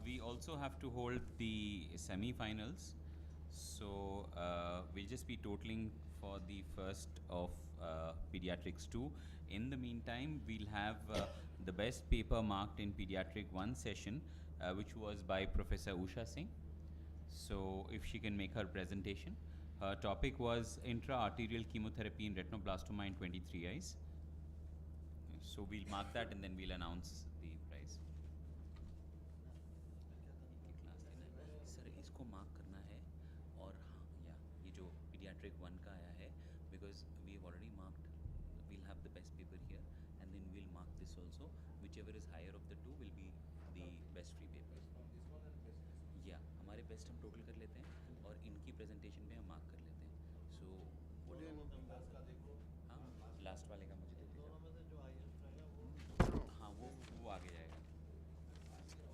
We also have to hold the semi-finals. So we'll just be totaling for the first of Pediatrics 2. In the meantime, we'll have the best paper marked in Pediatric 1 session, which was by Professor Usha Singh. So if she can make her presentation. Her topic was intra-arterial chemotherapy in retinoblastoma in 23 eyes. So we'll mark that and then we'll announce the prize. Sir इसको mark करना है और हाँ या ये जो pediatric 1 का आया है because we have already marked, we'll have the best paper here and then we'll mark this also, whichever is higher of the two will be the best free paper. या हमारे बेस्ट हम total कर लेते हैं और इनकी presentation में हम मार्क कर लेते हैं. सो हाँ लास्ट वाले का मुझे दे दीजिए. हाँ वो आगे जाएगा. हाँ सर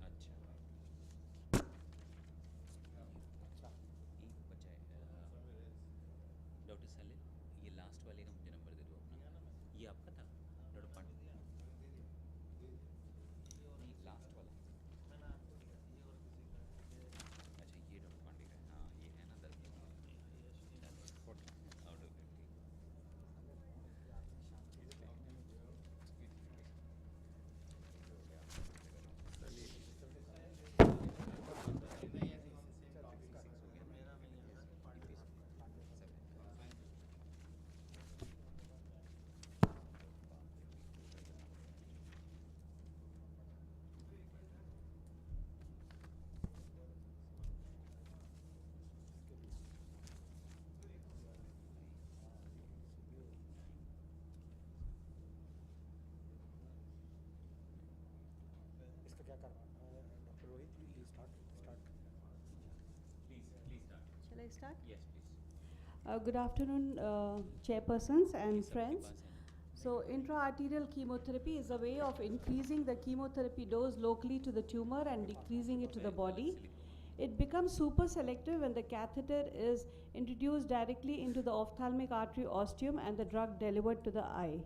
अच्छा एक बचा है डॉक्टर सलील. ये लास्ट वाले का मुझे नंबर दे दो अपना. ये आपका था डॉक्टर पांडे? नहीं लास्ट वाला. अच्छा ये डॉक्टर पांडे का है. हाँ ये है ना 10 आउट ऑफ 50. इसका क्या करना doctor Rohit please start. Please start. Shall I start? Yes, please. Good afternoon, chairpersons and Please, friends. सबके पास है. So, intra-arterial chemotherapy is a way of increasing the chemotherapy dose locally to the tumor and decreasing it to the body. It becomes super selective when the catheter is introduced directly into the ophthalmic artery ostium and the drug delivered to the eye.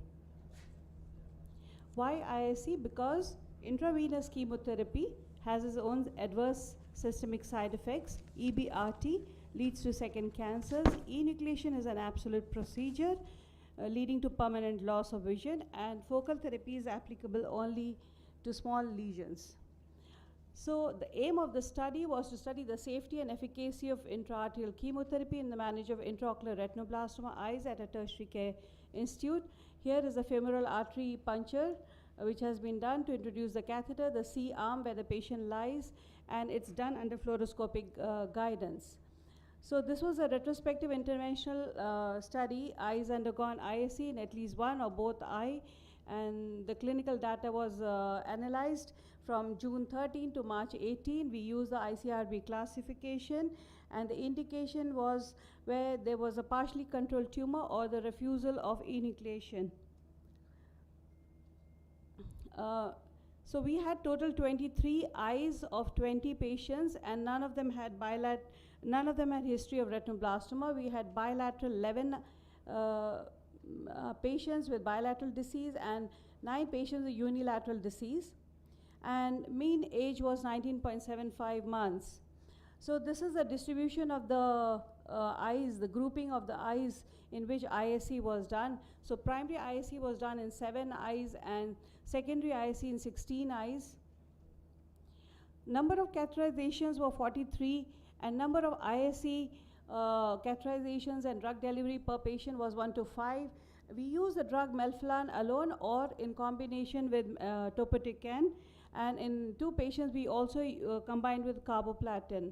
Why ISC? Because intravenous chemotherapy has its own adverse systemic side effects. EBRT leads to second cancers. Enucleation is an absolute procedure leading to permanent loss of vision, and focal therapy is applicable only to small lesions. So the aim of the study was to study the safety and efficacy of intra-arterial chemotherapy in the management of intraocular retinoblastoma eyes at a tertiary care institute. Here is a femoral artery puncture which has been done to introduce the catheter, the C arm where the patient lies, and it's done under fluoroscopic guidance. So this was a retrospective interventional study. Eyes undergone ISC in at least one or both eye, and the clinical data was analyzed from June 13 to March 18. We used the ICRB classification, and the indication was where there was a partially controlled tumor or the refusal of enucleation. So we had total 23 eyes of 20 patients, and none of them had history of retinoblastoma. We had bilateral 11 patients with bilateral disease and 9 patients with unilateral disease, and mean age was 19.75 months. So this is the distribution of the eyes, the grouping of the eyes in which ISC was done. So primary ISC was done in 7 eyes and secondary ISC in 16 eyes. Number of catheterizations were 43, and number of ISC catheterizations and drug delivery per patient was 1 to 5. We use the drug melphalan alone or in combination with topotecan, and in 2 patients we also combined with carboplatin.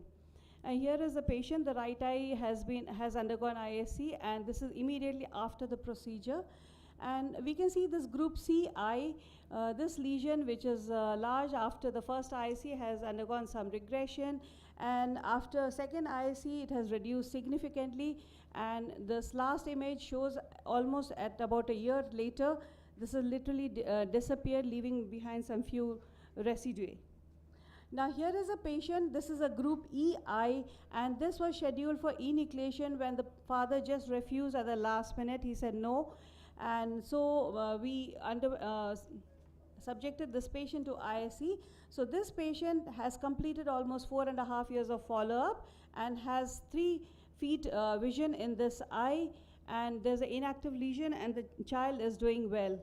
And here is the patient. The right eye has undergone ISC, and this is immediately after the procedure. And we can see this group C eye, this lesion which is large after the first ISC has undergone some regression, and after second ISC it has reduced significantly, and this last image shows almost at about a year later this has literally disappeared, leaving behind some few residue. Now here is a patient, this is a group EI, and this was scheduled for enucleation when the father just refused at the last minute. He said no, and so we subjected this patient to ISE. So this patient has completed almost 4.5 years of follow-up and has 3 feet vision in this eye, and there's an inactive lesion, and the child is doing well.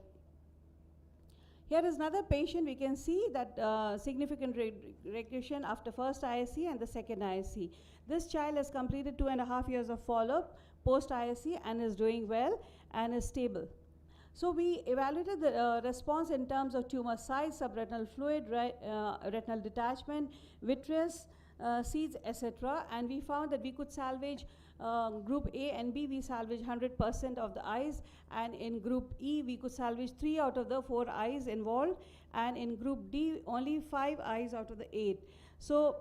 Here is another patient. We can see that significant regression after first ISE and the second ISE. This child has completed 2.5 years of follow-up post ISE and is doing well and is stable. So we evaluated the response in terms of tumor size, subretinal fluid, retinal detachment, vitreous, seeds, etc. And we found that we could salvage group A and B, we salvaged 100% of the eyes, and in group E, we could salvage 3 out of the 4 eyes involved, and in group D, only 5 eyes out of the 8. So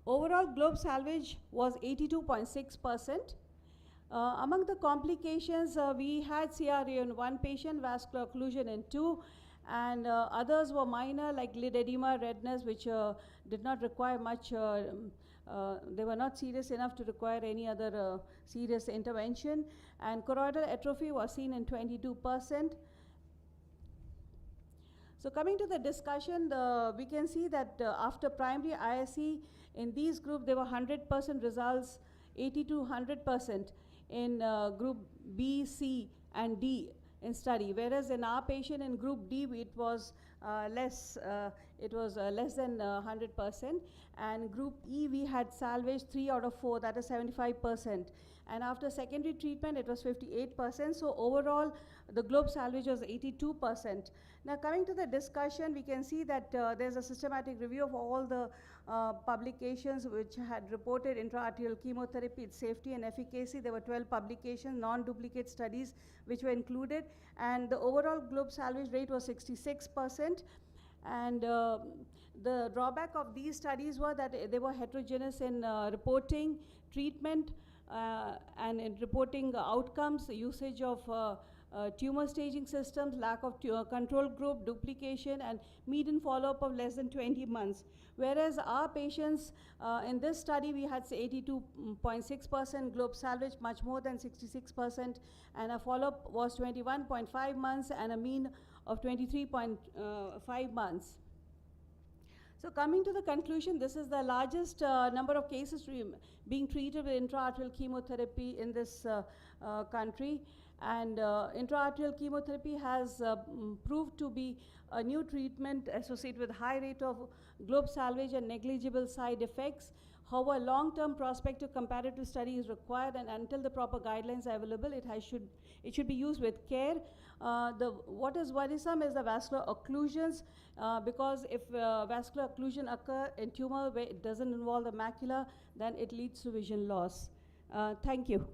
overall globe salvage was 82.6%. Among the complications, we had CRA in 1 patient, vascular occlusion in 2, and others were minor, like lid edema, redness, which did not require much, they were not serious enough to require any other serious intervention, and choroidal atrophy was seen in 22%. So coming to the discussion, we can see that after primary ISE, in these groups, there were 100% results, 80 to 100% in group B, C, and D in study, whereas in our patient in group D, it was less than 100%, and group E, we had salvaged 3 out of 4, that is 75%. And after secondary treatment, it was 58%. So overall, the globe salvage was 82%. Now coming to the discussion, we can see that there's a systematic review of all the publications which had reported intraarterial chemotherapy, its safety and efficacy. There were 12 publications, non-duplicate studies which were included, and the overall globe salvage rate was 66%. And the drawback of these studies were that they were heterogeneous in reporting treatment and in reporting outcomes, usage of tumor staging systems, lack of control group, duplication, and median follow-up of less than 20 months. Whereas our patients, in this study, we had 82.6% globe salvage, much more than 66%, and a follow-up was 21.5 months and a mean of 23.5 months. So coming to the conclusion, this is the largest number of cases being treated with intraarterial chemotherapy in this country. And intraarterial chemotherapy has proved to be a new treatment associated with high rate of globe salvage and negligible side effects. However, long-term prospective comparative study is required, and until the proper guidelines are available, it should be used with care. What is worrisome is the vascular occlusions, because if vascular occlusion occur in tumor where it doesn't involve the macula, then it leads to vision loss. Thank you.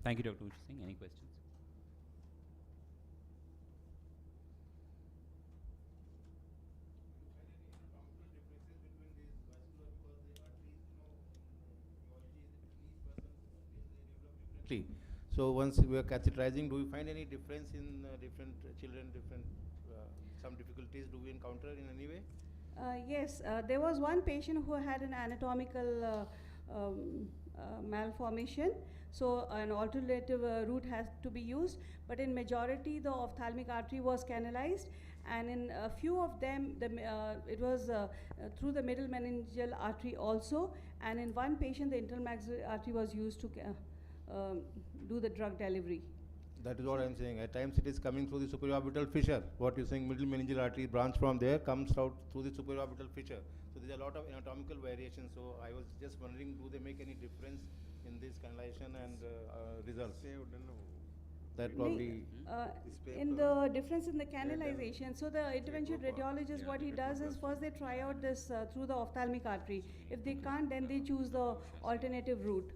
Thank you, Dr. Uchi Singh. Any questions? So once we are catheterizing, do you find any difference in different children, some difficulties do we encounter in any way? Yes, there was one patient who had an anatomical malformation, so an alternative route has to be used, but in majority the ophthalmic artery was canalized, and in a few of them it was through the middle meningeal artery also, and in one patient the internal maxillary artery was used to do the drug delivery. That is what I'm saying. At times it is coming through the superorbital fissure. What you're saying, middle meningeal artery branch from there comes out through the superorbital fissure. So there's a lot of anatomical variation. So I was just wondering, do they make any difference in this canalization and results? That probably in the difference in the canalization. So the interventional radiologist, what he does is first they try out this through the ophthalmic artery. If they can't, then they choose the alternative route.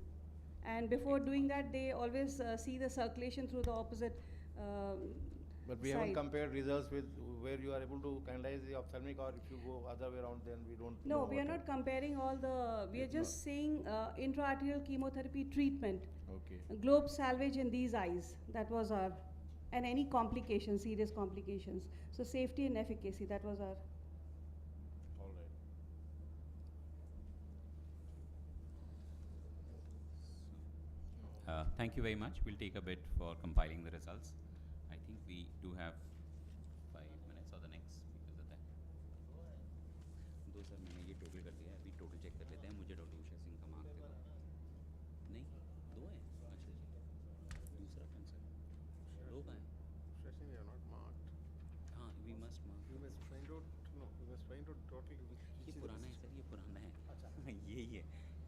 And before doing that, they always see the circulation through the opposite But we haven't compared results with where you are able to canalize the ophthalmic, or if you go other way around, then we don't know. No, we are not comparing all the, we are just saying intraarterial chemotherapy treatment. Okay. Globe salvage in these eyes. That was our and any complications, serious complications. So safety and efficacy, that was our. All right. Thank you very much. We'll take a bit for compiling the results. I think we do have 5 minutes or the next speakers are there. दो sir मैंने ये total कर दिया है अभी total check कर लेते हैं मुझे डॉक्टर उषा सिंह का मार्क दे दो नहीं दो है अच्छा जी दूसरा कौन सा दो का है Session, you are not marked. हाँ we must mark You must find out, no, you must find out total which ये is पुराना है this. सर ये पुराना है अच्छा. यही है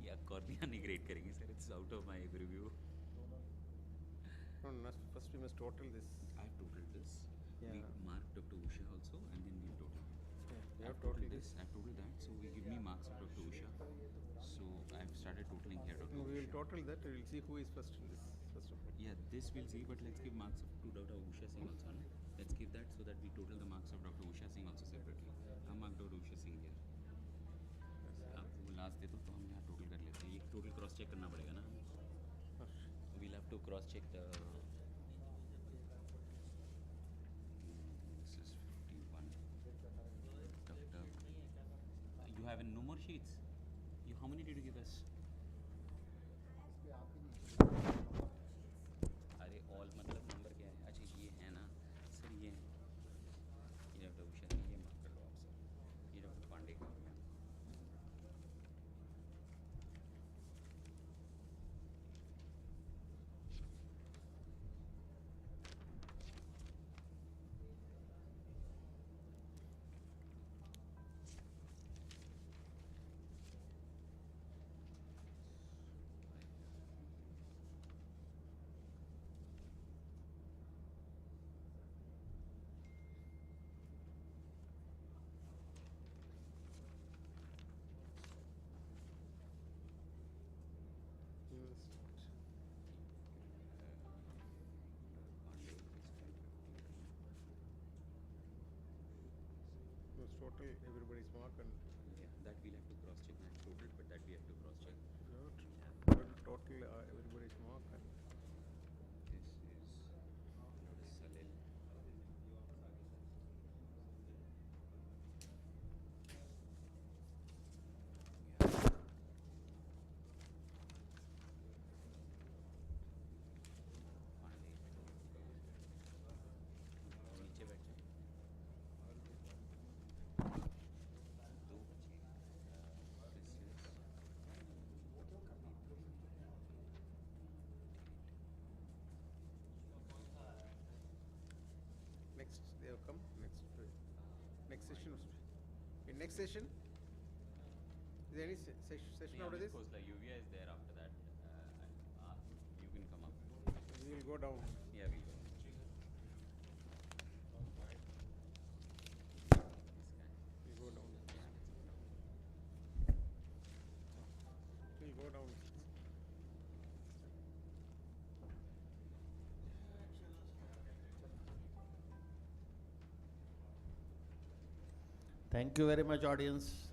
ये कॉर्निया नहीं ग्रेड करेंगे sir it's out of my review No, no, first we must total this. I have totaled this. We Yeah. marked Dr. Usha also, and then we total. Yeah, we I've have totaled total this. I've totaled that. So we give me marks of Dr. Usha. So I've started totaling here, Dr. No, we will Usha. total that. We will see who is first in this. First of all. Yeah, this we'll see, but let's give marks of, to Dr. Usha Singh also. No? Let's give that so that we total the marks of Dr. Usha Singh also separately. हम mark Dr. Usha Singh here. आप वो last दे दो तो हम यहाँ total कर लेते हैं ये टोटल क्रॉस चेक करना पड़ेगा ना हमें we'll have to cross check the this is 51 doctor you have no more sheets you how many did you give us अरे all मतलब नंबर क्या है अच्छा ये है ना सर ये डॉक्टर उषा ये मार्क कर लो आप सर ये डॉक्टर पांडे का You must. You must total everybody's mark and Yeah, that we'll have to cross check not total, but that we have to cross check. you have to total everybody's mark and This is Salil. नीचे बैठे दो बचे next they have come next next session. In next session, is there any session after this? Of course, like UVA is there after that. You can come up. We will go down. Yeah, we'll go. We go down. We'll go down. Thank you very much, audience.